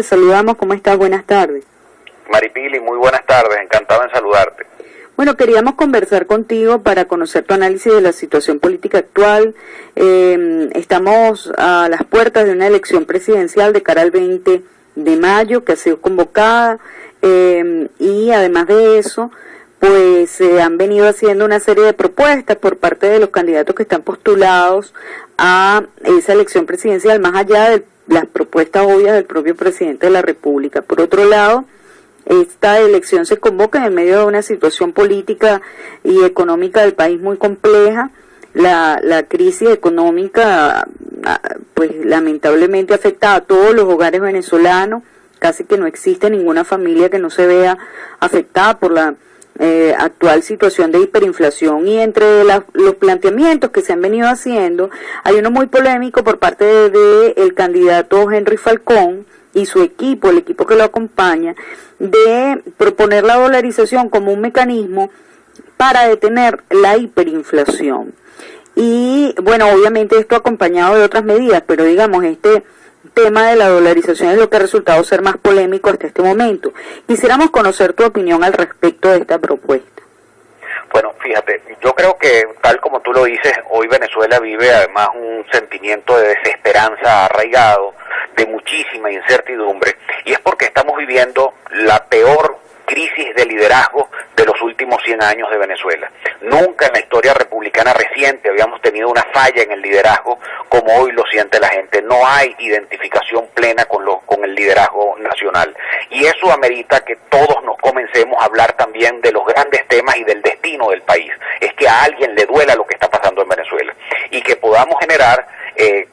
te saludamos. ¿Cómo estás? Buenas tardes. Maripili, muy buenas tardes, encantado en saludarte. Bueno, queríamos conversar contigo para conocer tu análisis de la situación política actual. Estamos a las puertas de una elección presidencial de cara al 20 de mayo que ha sido convocada y además de eso, pues se han venido haciendo una serie de propuestas por parte de los candidatos que están postulados a esa elección presidencial, más allá de las propuestas obvias del propio presidente de la República. Por otro lado, esta elección se convoca en el medio de una situación política y económica del país muy compleja. La crisis económica, pues lamentablemente afecta a todos los hogares venezolanos. Casi que no existe ninguna familia que no se vea afectada por la actual situación de hiperinflación, y entre los planteamientos que se han venido haciendo hay uno muy polémico por parte de el candidato Henry Falcón y su equipo, el equipo que lo acompaña, de proponer la dolarización como un mecanismo para detener la hiperinflación. Y bueno, obviamente esto acompañado de otras medidas, pero digamos, este tema de la dolarización es lo que ha resultado ser más polémico hasta este momento. Quisiéramos conocer tu opinión al respecto de esta propuesta. Bueno, fíjate, yo creo que tal como tú lo dices, hoy Venezuela vive además un sentimiento de desesperanza arraigado, de muchísima incertidumbre, y es porque estamos viviendo la peor crisis de liderazgo de los últimos 100 años de Venezuela. Nunca en la historia republicana reciente habíamos tenido una falla en el liderazgo como hoy lo siente la gente. No hay identificación plena con el liderazgo nacional. Y eso amerita que todos nos comencemos a hablar también de los grandes temas y del destino del país. Es que a alguien le duela lo que está pasando en Venezuela. Y que podamos generar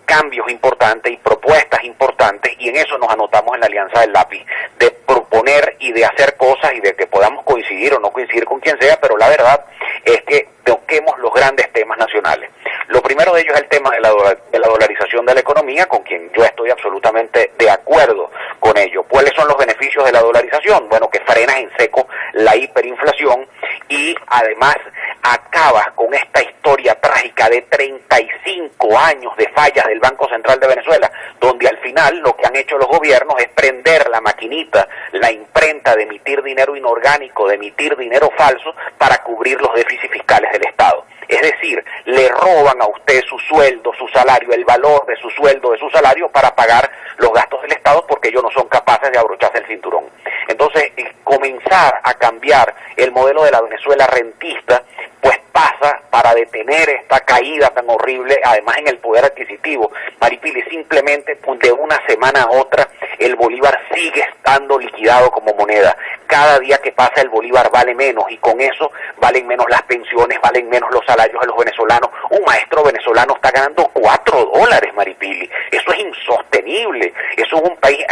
cambios importantes y propuestas importantes, y en eso nos anotamos en la Alianza del Lápiz, de proponer y de hacer cosas y de que podamos coincidir o no coincidir con quien sea, pero la verdad es que toquemos los grandes temas nacionales. Lo primero de ellos es el tema de la dolarización de la economía, con quien yo estoy absolutamente de acuerdo con ello. ¿Cuáles son los beneficios de la dolarización? Bueno, que frenas en seco la hiperinflación y además acabas con esta historia trágica de 35 años de fallas del Banco Central de Venezuela, donde al final lo que han hecho los gobiernos es prender la maquinita, la imprenta de emitir dinero inorgánico, de emitir dinero falso para cubrir los déficits fiscales del Estado. Es decir, le roban a usted su sueldo, su salario, el valor de su sueldo, de su salario, para pagar los gastos del Estado, porque ellos no son capaces de abrocharse el cinturón. Entonces, comenzar a cambiar el modelo de la Venezuela rentista, pues pasa para detener esta caída tan horrible, además en el poder adquisitivo. Maripili, simplemente de una semana a otra, el bolívar sigue estando liquidado como moneda. Cada día que pasa el bolívar vale menos, y con eso valen menos las pensiones, valen menos los salarios de los venezolanos. Un maestro venezolano está ganando $4, Maripili. Eso es insostenible. Eso es un país,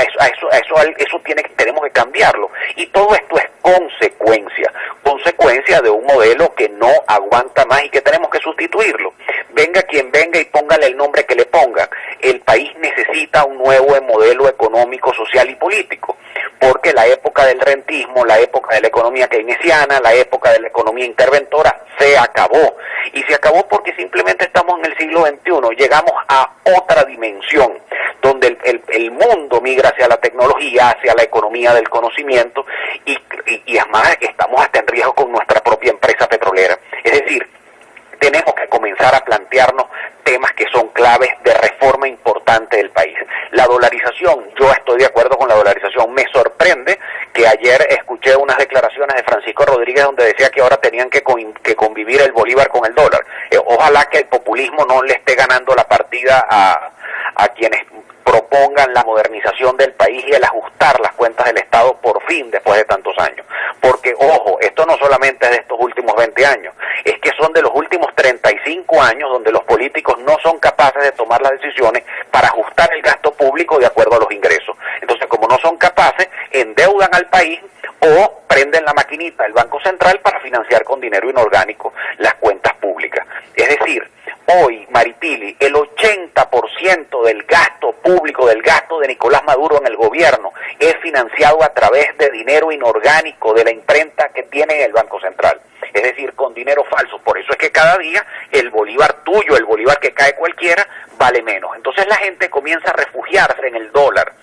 tenemos que cambiarlo. Y todo esto es consecuencia de un modelo que no aguanta más y que tenemos que sustituirlo. Venga quien venga y póngale el nombre que le pongan. El país necesita un nuevo modelo económico, social y político, porque la época del rentismo, la época de la economía keynesiana, la época de la economía interventora se acabó. Y se acabó porque simplemente estamos en el siglo XXI, llegamos a otra dimensión, donde el mundo migra hacia la tecnología, hacia la economía del conocimiento, y además estamos hasta en riesgo con nuestra propia empresa petrolera. Es decir, tenemos que comenzar a plantearnos temas que son claves de reforma importante del país. La dolarización, yo estoy de acuerdo con la dolarización. Me sorprende que ayer escuché unas declaraciones de Francisco Rodríguez donde decía que ahora tenían que convivir el bolívar con el dólar. Ojalá que el populismo no le esté ganando la partida a quienes propongan la modernización del país y el ajustar las cuentas del Estado por fin después de tantos años. Porque, ojo, esto no solamente es de estos últimos 20 años, es que son de los últimos 35 años donde los políticos no son capaces de tomar las decisiones para ajustar el gasto público de acuerdo a los ingresos. Entonces, como no son capaces, endeudan al país o prenden la maquinita del Banco Central para financiar con dinero inorgánico las cuentas públicas. Es decir, hoy, Maripili, el 80% del gasto público, del gasto de Nicolás Maduro en el gobierno, es financiado a través de dinero inorgánico de la imprenta que tiene el Banco Central. Es decir, con dinero falso. Por eso es que cada día el bolívar tuyo, el bolívar que cae cualquiera, vale menos. Entonces la gente comienza a refugiarse en el dólar.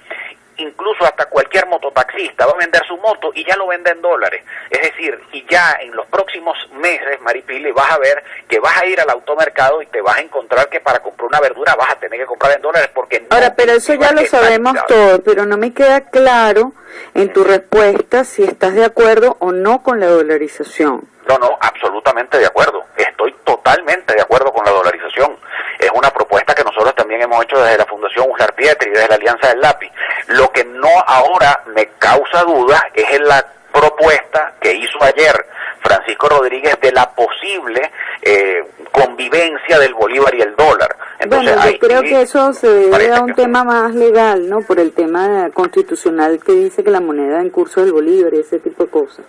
Incluso hasta cualquier mototaxista va a vender su moto y ya lo vende en dólares. Es decir, y ya en los próximos meses, Maripili, vas a ver que vas a ir al automercado y te vas a encontrar que para comprar una verdura vas a tener que comprar en dólares porque no. Ahora, pero eso ya lo sabemos todo, pero no me queda claro en tu respuesta si estás de acuerdo o no con la dolarización. No, absolutamente de acuerdo. Estoy totalmente de acuerdo con la dolarización. Es una propuesta que nosotros también hemos hecho desde la Fundación Uslar Pietri, desde la Alianza del Lápiz. Lo que no ahora me causa dudas es en la propuesta que hizo ayer Francisco Rodríguez de la posible convivencia del bolívar y el dólar. Entonces, bueno, yo creo que eso se debe a un tema más legal, ¿no? Por el tema constitucional que dice que la moneda en curso del bolívar y ese tipo de cosas.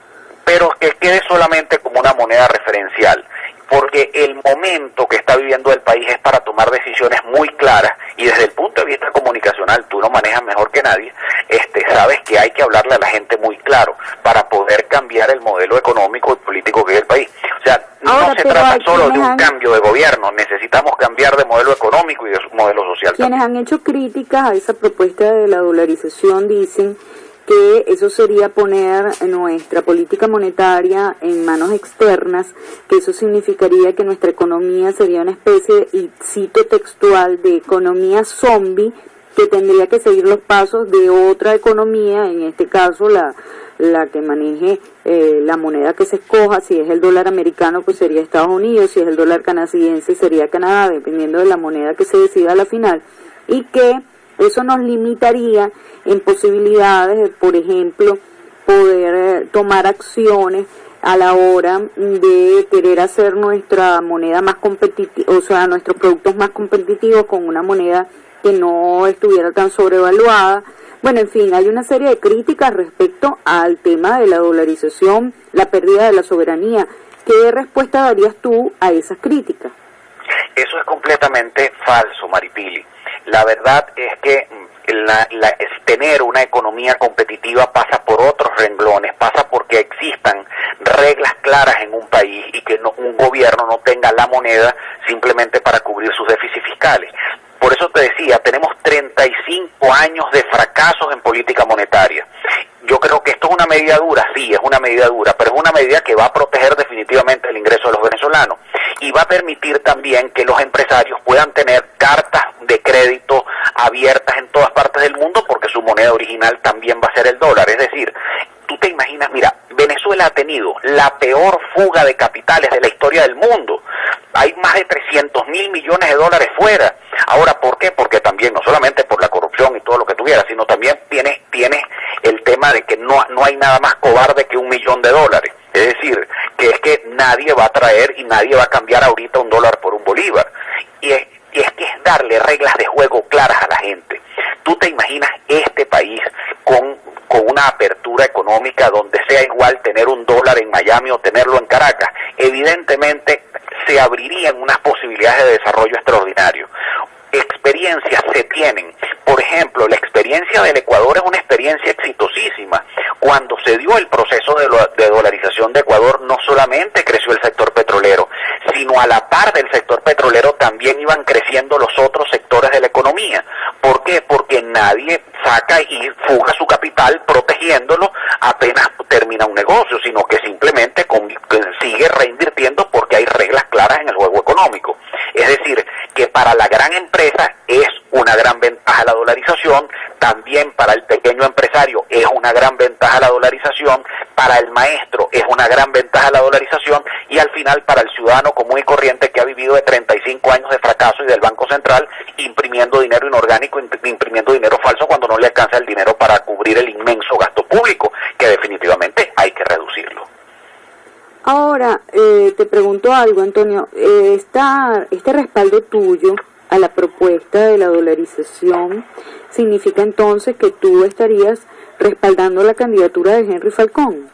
Pero que quede solamente como una moneda referencial, porque el momento que está viviendo el país es para tomar decisiones muy claras, y desde el punto de vista comunicacional, tú lo manejas mejor que nadie, sabes que hay que hablarle a la gente muy claro, para poder cambiar el modelo económico y político que vive el país. O sea, no se trata solo de un cambio de gobierno, necesitamos cambiar de modelo económico y de modelo social. Quienes han hecho críticas a esa propuesta de la dolarización dicen que eso sería poner nuestra política monetaria en manos externas, que eso significaría que nuestra economía sería una especie, y cito textual, de economía zombie, que tendría que seguir los pasos de otra economía, en este caso la que maneje la moneda que se escoja. Si es el dólar americano, pues sería Estados Unidos; si es el dólar canadiense, sería Canadá, dependiendo de la moneda que se decida a la final, y que eso nos limitaría en posibilidades de, por ejemplo, poder tomar acciones a la hora de querer hacer nuestra moneda más competitiva, o sea, nuestros productos más competitivos con una moneda que no estuviera tan sobrevaluada. Bueno, en fin, hay una serie de críticas respecto al tema de la dolarización, la pérdida de la soberanía. ¿Qué respuesta darías tú a esas críticas? Eso es completamente falso, Maripili. La verdad es que tener una economía competitiva pasa por otros renglones, pasa porque existan reglas claras en un país y que un gobierno no tenga la moneda simplemente para cubrir sus déficits fiscales. Por eso te decía, tenemos 35 años de fracasos en política monetaria. Yo creo que esto es una medida dura, sí, es una medida dura, pero es una medida que va a proteger definitivamente el ingreso de los venezolanos y va a permitir también que los empresarios puedan tener cartas de crédito abiertas en todas partes del mundo, porque su moneda original también va a ser el dólar. Es decir, tú te imaginas, mira, Venezuela ha tenido la peor fuga de capitales de la historia del mundo. Hay más de 300.000 millones de dólares fuera. Ahora, ¿por qué? Porque también, no solamente por la corrupción y todo lo que tuviera, sino también tienes el tema de que no hay nada más cobarde que $1 millón. Es decir, que es que nadie va a traer y nadie va a cambiar ahorita un dólar por un bolívar. Y es que es darle reglas de juego claras a la gente. ¿Tú te imaginas este país con una apertura económica donde sea igual tener un dólar en Miami o tenerlo en Caracas? Evidentemente se abrirían unas posibilidades de desarrollo extraordinario. Experiencias se tienen. Por ejemplo, la experiencia del Ecuador es una experiencia exitosísima. Cuando se dio el proceso de dolarización de Ecuador, no solamente creció el sector petrolero, sino a la par del sector petrolero también iban creciendo los otros sectores de la economía. ¿Por qué? Porque nadie saca y fuga su capital protegiéndolo apenas termina un negocio, sino que simplemente sigue reinvirtiendo porque hay reglas claras en el juego económico. Es decir, que para la gran empresa es una gran ventaja la dolarización, también para el pequeño empresario es una gran ventaja la dolarización, para el maestro es una gran ventaja la dolarización, y al final para el ciudadano común y corriente que ha vivido de 35 años de fracaso y del Banco Central imprimiendo dinero inorgánico, imprimiendo dinero falso cuando no le alcanza el dinero para cubrir el inmenso gasto público, que definitivamente hay que reducirlo. Ahora, te pregunto algo, Antonio. Este respaldo tuyo a la propuesta de la dolarización significa entonces que tú estarías respaldando la candidatura de Henry Falcón.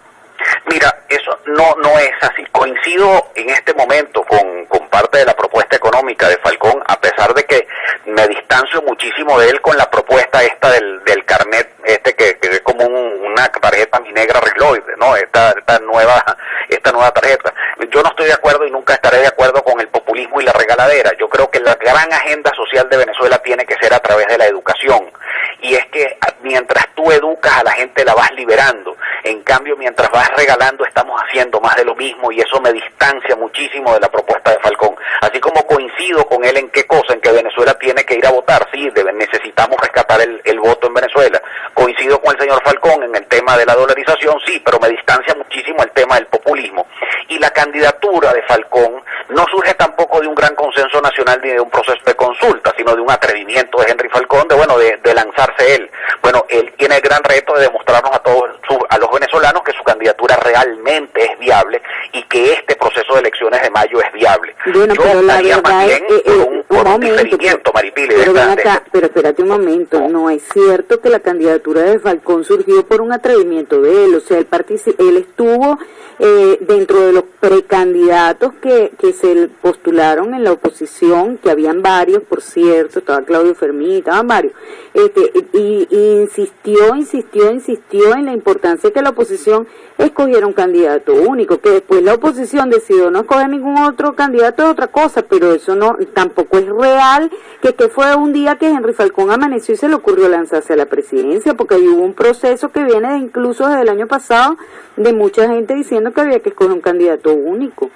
Mira, eso no es así. Coincido en este momento con parte de la propuesta económica de Falcón, a pesar de que me distancio muchísimo de él con la propuesta esta del carnet, que es como una tarjeta mi negra Reloid, ¿no? Esta nueva tarjeta. Yo no estoy de acuerdo y nunca estaré de acuerdo con el populismo y la regaladera. Yo creo que la gran agenda social de Venezuela tiene que ser a través de la educación. Y es que mientras tú educas a la gente gente la vas liberando. En cambio, mientras vas regalando, estamos haciendo más de lo mismo, y eso me distancia muchísimo de la propuesta de Falcón. Así como coincido con él en qué cosa, en que Venezuela tiene que ir a votar, sí, necesitamos rescatar el voto en Venezuela. Coincido con el señor Falcón en el tema de la dolarización, sí, pero me distancia muchísimo el tema del populismo. Y la candidatura de Falcón no surge tampoco de un gran consenso nacional ni de un proceso de consulta, sino de un atrevimiento de Henry Falcón de lanzarse él. Bueno, él tiene el gran reto de demostrarnos a los venezolanos que su candidatura realmente es viable y que este proceso de elecciones de mayo es viable. Bueno, yo pero la verdad más bien por un diferimiento, Maripili. Pero espérate un momento, no es cierto que la candidatura de Falcón surgió por un atrevimiento de él, o sea, él estuvo dentro de los precandidatos que se postularon en la oposición, que habían varios, por cierto, estaba Claudio Fermín, estaban varios, y insistió en la importancia de que la oposición escogiera un candidato único, que después la oposición decidió no escoger ningún otro candidato es otra cosa, pero eso no, tampoco es real, que fue un día que Henry Falcón amaneció y se le ocurrió lanzarse a la presidencia, porque ahí hubo un proceso que viene incluso desde el año pasado, de mucha gente diciendo que había que escoger un candidato único.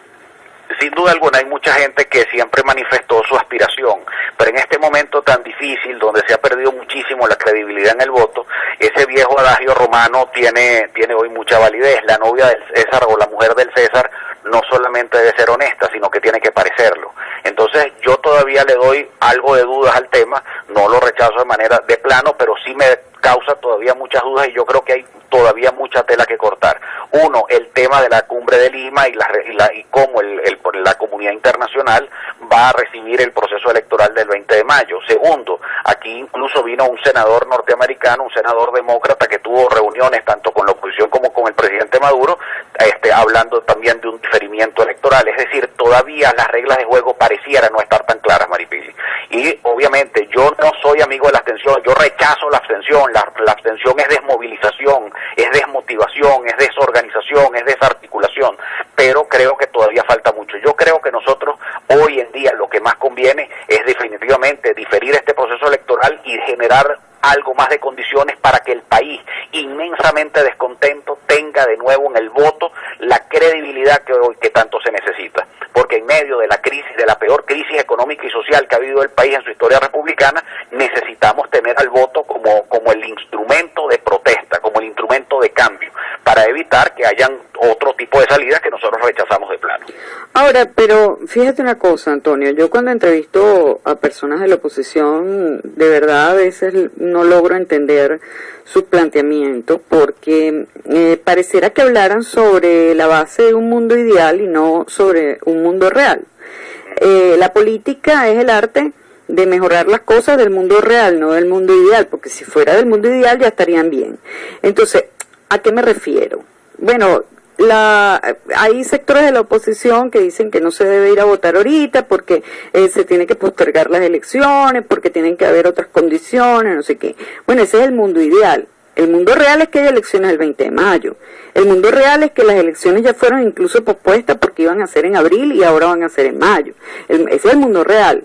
Sin duda alguna hay mucha gente que siempre manifestó su aspiración, pero en este momento tan difícil, donde se ha perdido muchísimo la credibilidad en el voto, ese viejo adagio romano tiene hoy mucha validez. La novia del César o la mujer del César no solamente debe ser honesta, sino que tiene que parecerlo. Entonces yo todavía le doy algo de dudas al tema, no lo rechazo de manera de plano, pero sí me causa todavía muchas dudas, y yo creo que hay todavía mucha tela que cortar. Uno, el tema de la cumbre de Lima y cómo la comunidad internacional va a recibir el proceso electoral del 20 de mayo. Segundo, aquí incluso vino un senador norteamericano, un senador demócrata que tuvo reuniones tanto con la oposición como con el presidente Maduro, hablando también de un diferimiento electoral. Es decir, todavía las reglas de juego parecieran no estar tan claras, Maripili. Y obviamente yo no soy amigo de la abstención, yo rechazo la abstención. La abstención es desmovilización, es desmotivación, es desorganización, es desarticulación, pero creo que todavía falta mucho. Yo creo que nosotros hoy en día lo que más conviene es definitivamente diferir este proceso electoral y generar algo más de condiciones para que el país, inmensamente descontento, tenga de nuevo en el voto la credibilidad que tanto se necesita. Porque en medio de la crisis, de la peor crisis económica y social que ha vivido el país en su historia republicana, necesitamos tener al voto como el instrumento de protesta, como el instrumento de cambio, para evitar que hayan otro tipo de salidas que nosotros rechazamos de plano. Ahora, pero fíjate una cosa, Antonio, yo cuando entrevisto a personas de la oposición, de verdad a veces no logro entender sus planteamientos, porque pareciera que hablaran sobre la base de un mundo ideal y no sobre un mundo real. La política es el arte de mejorar las cosas del mundo real, no del mundo ideal, porque si fuera del mundo ideal ya estarían bien. Entonces, ¿a qué me refiero? Bueno, hay sectores de la oposición que dicen que no se debe ir a votar ahorita porque se tiene que postergar las elecciones, porque tienen que haber otras condiciones, no sé qué. Bueno, ese es el mundo ideal. El mundo real es que hay elecciones el 20 de mayo. El mundo real es que las elecciones ya fueron incluso pospuestas porque iban a ser en abril y ahora van a ser en mayo. Ese es el mundo real.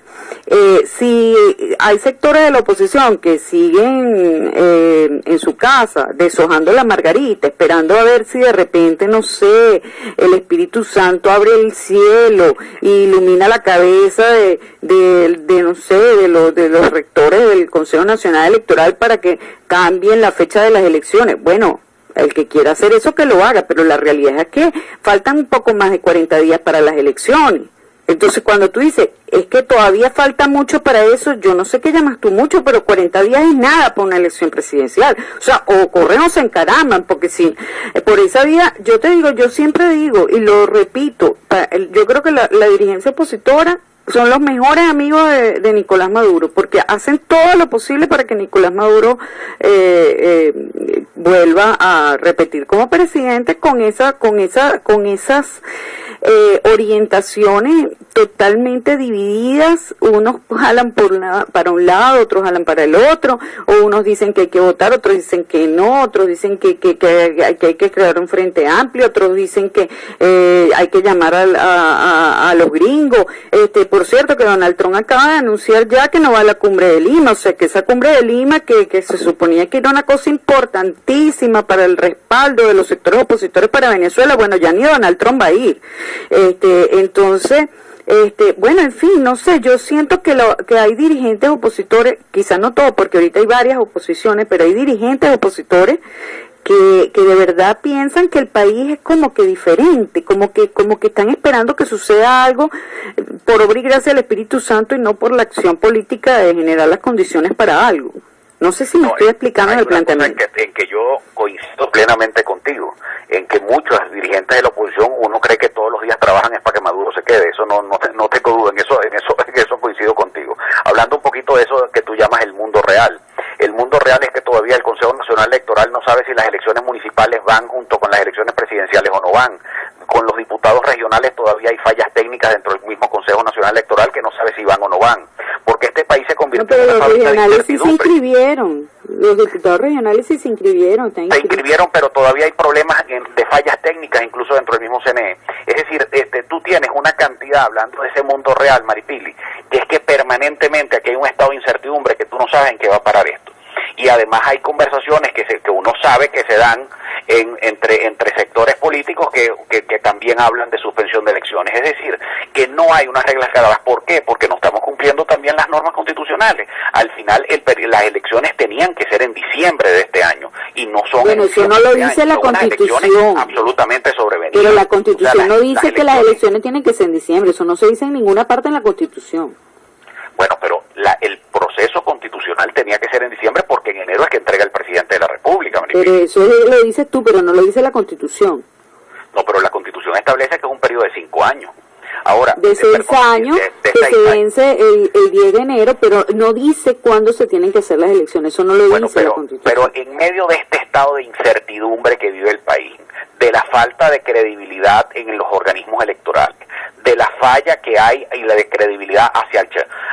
Si hay sectores de la oposición que siguen en su casa deshojando la margarita, esperando a ver si de repente, no sé, el Espíritu Santo abre el cielo y ilumina la cabeza de no sé, de los rectores del Consejo Nacional Electoral para que cambien la fecha de las elecciones. Bueno, el que quiera hacer eso que lo haga, pero la realidad es que faltan un poco más de 40 días para las elecciones. Entonces cuando tú dices, es que todavía falta mucho para eso, yo no sé qué llamas tú mucho, pero 40 días es nada para una elección presidencial. O sea, o corren o se encaraman, porque si por esa vía, yo te digo, yo siempre digo, y lo repito, yo creo que la dirigencia opositora son los mejores amigos de Nicolás Maduro, porque hacen todo lo posible para que Nicolás Maduro vuelva a repetir como presidente con esas orientaciones totalmente divididas, unos jalan para un lado, otros jalan para el otro, o unos dicen que hay que votar, otros dicen que no, otros dicen que hay que crear un frente amplio, otros dicen que hay que llamar a los gringos. Por cierto, que Donald Trump acaba de anunciar ya que no va a la cumbre de Lima, o sea que esa cumbre de Lima que se suponía que era una cosa importantísima para el respaldo de los sectores opositores para Venezuela, bueno, ya ni Donald Trump va a ir. Entonces, bueno, en fin, no sé, yo siento que hay dirigentes opositores, quizás no todos, porque ahorita hay varias oposiciones, pero hay dirigentes opositores que de verdad piensan que el país es como que diferente, como que están esperando que suceda algo por obra y gracia del Espíritu Santo y no por la acción política de generar las condiciones para algo. No sé si me estoy explicando en el planteamiento. En que yo coincido plenamente contigo, en que muchos dirigentes de la oposición, uno cree que todos los días trabajan es para que Maduro se quede, eso no tengo duda, en eso coincido contigo. Hablando un poquito de eso que tú llamas el mundo real. El mundo real es que todavía el Consejo Nacional Electoral no sabe si las elecciones municipales van junto con las elecciones presidenciales o no van. Con los diputados regionales todavía hay fallas técnicas dentro del mismo Consejo Nacional Electoral que no sabe si van o no van. Porque este país se convirtió en una fábrica de incertidumbre. Los regionales sí se inscribieron. Los diputados regionales sí se inscribieron. Se inscribieron, pero todavía hay problemas de fallas técnicas, incluso dentro del mismo CNE. Es decir, tú tienes una cantidad, hablando de ese mundo real, Maripili, que es que permanentemente aquí hay un estado de incertidumbre que tú no sabes en qué va a parar esto. Y además hay conversaciones que uno sabe que se dan entre sectores políticos que también hablan de suspensión de elecciones. Es decir, que no hay unas reglas claras. ¿Por qué? Porque no estamos cumpliendo también las normas constitucionales. Al final, las elecciones tenían que ser en diciembre de este año y no son. Bueno, eso no lo dice la Constitución. Absolutamente sobrevenidas. Pero la Constitución no dice que las elecciones tienen que ser en diciembre. Eso no se dice en ninguna parte en la Constitución. Bueno, pero el proceso constitucional tenía que ser en diciembre porque en enero es que entrega el presidente de la República. Pero eso lo dices tú, pero no lo dice la Constitución. No, pero la Constitución establece que es un periodo de 5 años. Ahora, de 6 años que se vence el 10 de enero, pero no dice cuándo se tienen que hacer las elecciones. Eso no lo dice la Constitución. Pero en medio de este estado de incertidumbre que vive el país, de la falta de credibilidad en los organismos electorales, de la falla que hay y la de credibilidad hacia el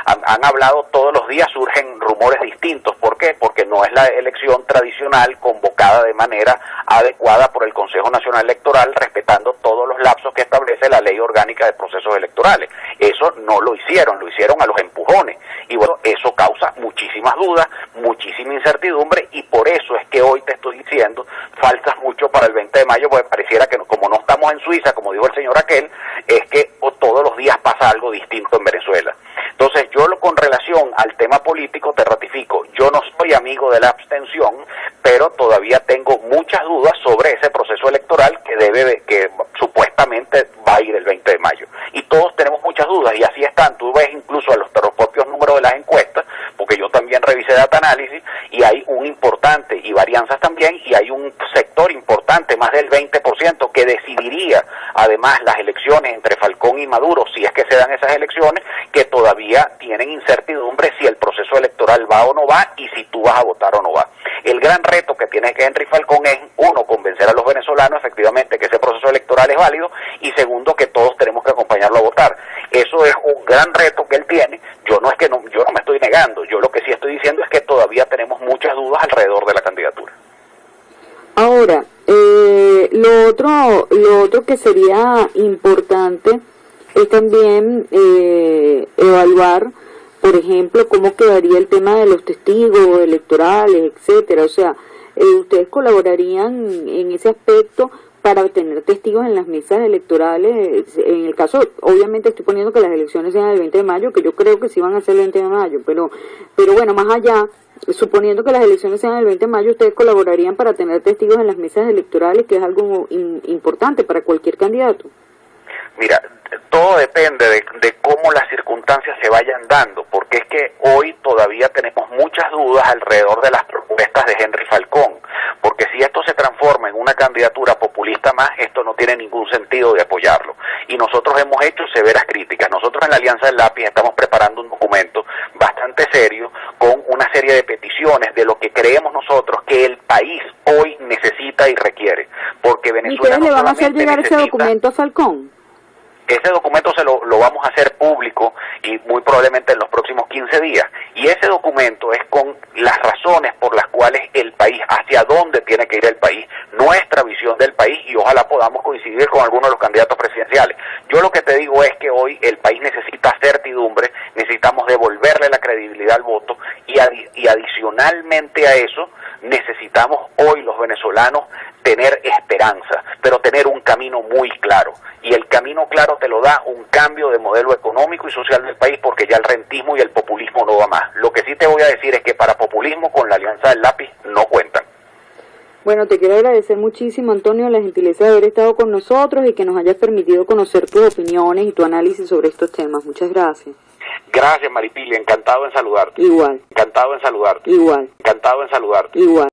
han hablado todos los días, surgen rumores distintos. ¿Por qué? Porque no es la elección tradicional convocada de manera adecuada por el Consejo Nacional Electoral, respetando todos los lapsos que establece la Ley Orgánica de Procesos Electorales. Eso no lo hicieron a los empujones. Y bueno, eso causa muchísimas dudas, muchísima incertidumbre, y por eso es que hoy te estoy diciendo, falta mucho para el 20 de mayo, porque pareciera que como no estamos en Suiza, como dijo el señor aquel, es que todos los días pasa algo distinto en Venezuela. Entonces, yo con relación al tema político te ratifico, yo no soy amigo de la abstención, pero todavía tengo muchas dudas sobre ese proceso electoral que supuestamente va a ir el 20 de mayo. Y todos tenemos muchas dudas, y así están. Tú ves incluso a los propios números de las encuestas, porque yo también revisé data análisis, y hay un importante, y varianzas también, y hay un sector importante, más del 20%, que decidiría además las elecciones entre Falcón y Maduro, si es que se dan esas elecciones, que todavía tienen incertidumbre si el proceso electoral va o no va, y si tú vas a votar o no va. El gran reto que tiene Henry Falcón es, uno, convencer a los venezolanos efectivamente que ese proceso electoral es válido, y segundo, que todos tenemos que acompañarlo a votar. Eso es un gran reto que él tiene. Yo no me estoy negando, yo lo que sí estoy diciendo es que todavía tenemos muchas dudas alrededor de la candidatura. Ahora, lo otro que sería importante es también evaluar, por ejemplo, cómo quedaría el tema de los testigos electorales, etcétera. O sea, ¿ustedes colaborarían en ese aspecto para obtener testigos en las mesas electorales? En el caso, obviamente estoy poniendo que las elecciones sean el 20 de mayo, que yo creo que sí van a ser el 20 de mayo, pero bueno, más allá, suponiendo que las elecciones sean el 20 de mayo, ¿ustedes colaborarían para tener testigos en las mesas electorales, que es algo importante para cualquier candidato? Mira, todo depende de cómo las circunstancias se vayan dando, porque es que hoy todavía tenemos muchas dudas alrededor de las propuestas de Henry Falcón, porque si esto se transforma en una candidatura populista más, esto no tiene ningún sentido de apoyarlo. Y nosotros hemos hecho severas críticas. Nosotros en la Alianza del Lápiz estamos preparando un documento bastante serio con una serie de peticiones de lo que creemos nosotros que el país hoy necesita y requiere, porque Venezuela ¿Y ustedes le van a hacer llegar ese documento a Falcón? Ese documento lo vamos a hacer público y muy probablemente en los próximos 15 días. Y ese documento es con las razones por las cuales el país, hacia dónde tiene que ir el país, nuestra visión del país, y ojalá podamos coincidir con algunos de los candidatos presidenciales. Yo lo que te digo es que hoy el país necesita certidumbre, necesitamos devolverle la credibilidad al voto y adicionalmente a eso necesitamos hoy los venezolanos tener esperanza, pero tener un camino muy claro. Y el camino claro te lo da un cambio de modelo económico y social del país, porque ya el rentismo y el populismo no va más. Lo que sí te voy a decir es que para populismo con la Alianza del Lápiz no cuentan. Bueno, te quiero agradecer muchísimo, Antonio, la gentileza de haber estado con nosotros y que nos hayas permitido conocer tus opiniones y tu análisis sobre estos temas. Muchas gracias. Gracias, Maripili, encantado en saludarte. Igual. Encantado en saludarte. Igual. Encantado en saludarte. Igual.